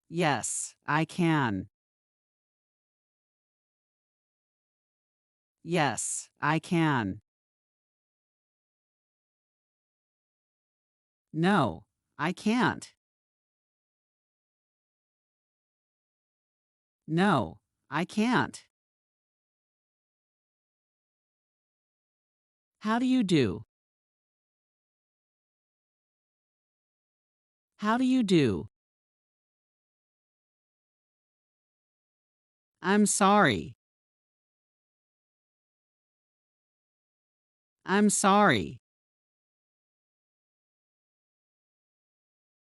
Yes, I can. Yes, I can. No, I can't. No, I can't. How do you do? How do you do? I'm sorry. I'm sorry.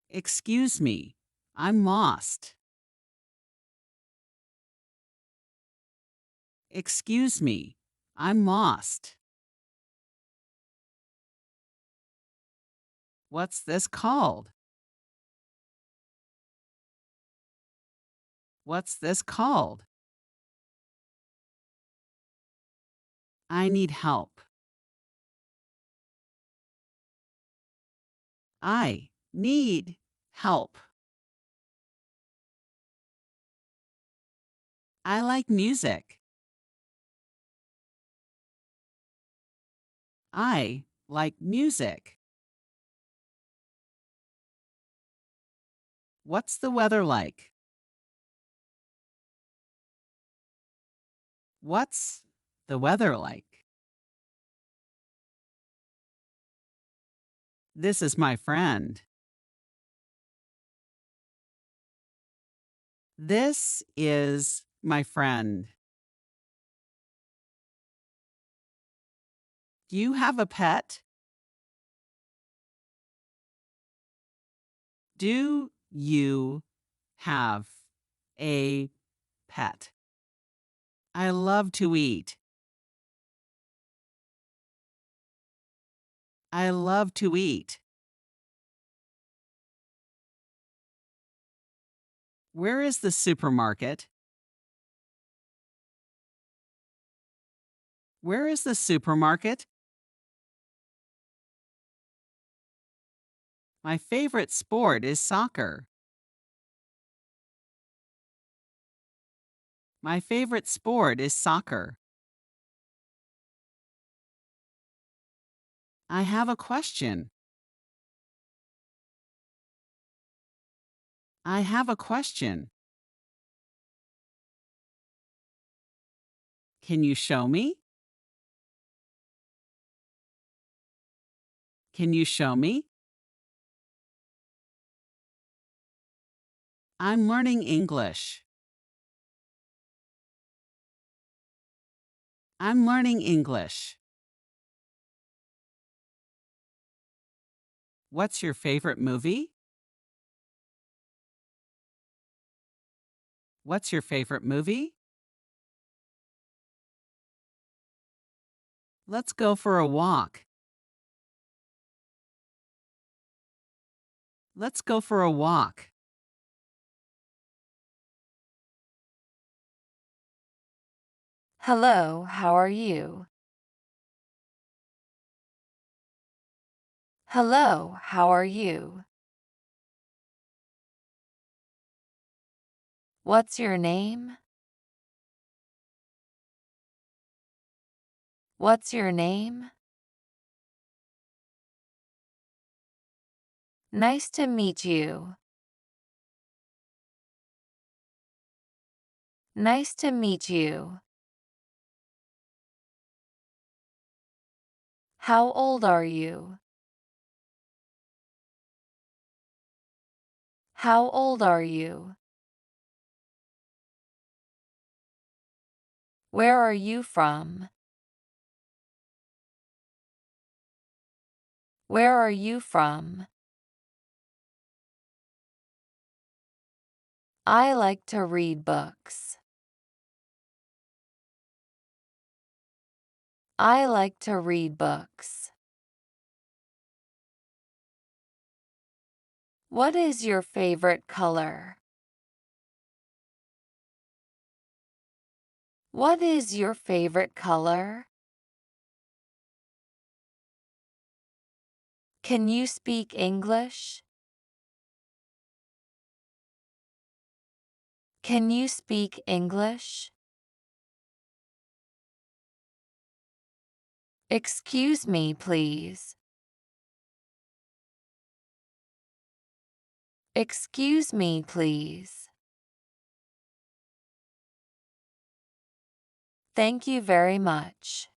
Excuse me. I'm lost. Excuse me. I'm lost. What's this called? What's this called? I need help. I need help. I like music. I like music. What's the weather like? What's the weather like? This is my friend. This is my friend. Do you have a pet? Do you have a pet? I love to eat. I love to eat. Where is the supermarket? Where is the supermarket? My favorite sport is soccer. My favorite sport is soccer. I have a question. I have a question. Can you show me? Can you show me? I'm learning English. I'm learning English. What's your favorite movie? What's your favorite movie? Let's go for a walk. Let's go for a walk. Hello, how are you? Hello, how are you? What's your name? What's your name? Nice to meet you. Nice to meet you. How old are you? How old are you? Where are you from? Where are you from? I like to read books. I like to read books. What is your favorite color? What is your favorite color? Can you speak English? Can you speak English? Excuse me, please. Excuse me, please. Thank you very much.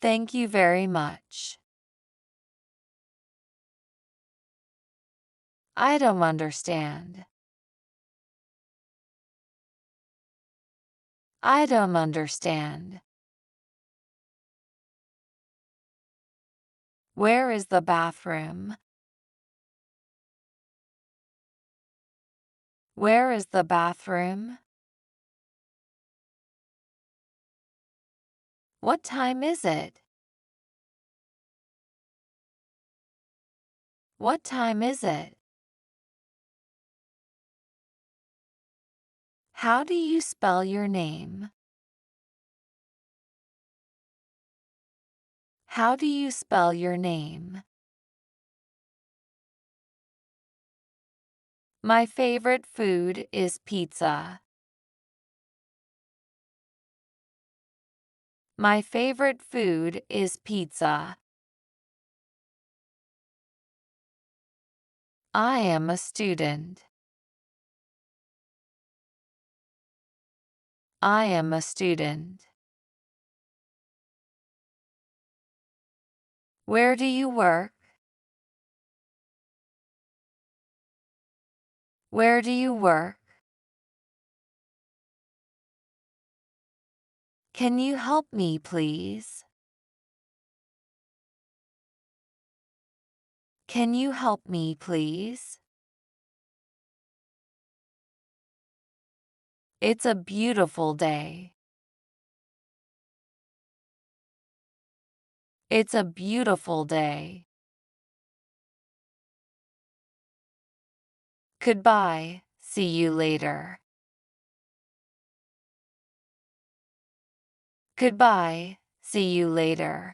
Thank you very much. I don't understand. I don't understand. Where is the bathroom? Where is the bathroom? What time is it? What time is it? How do you spell your name? How do you spell your name? My favorite food is pizza. My favorite food is pizza. I am a student. I am a student. Where do you work? Where do you work? Can you help me, please? Can you help me, please? It's a beautiful day. It's a beautiful day. Goodbye, see you later. Goodbye, see you later.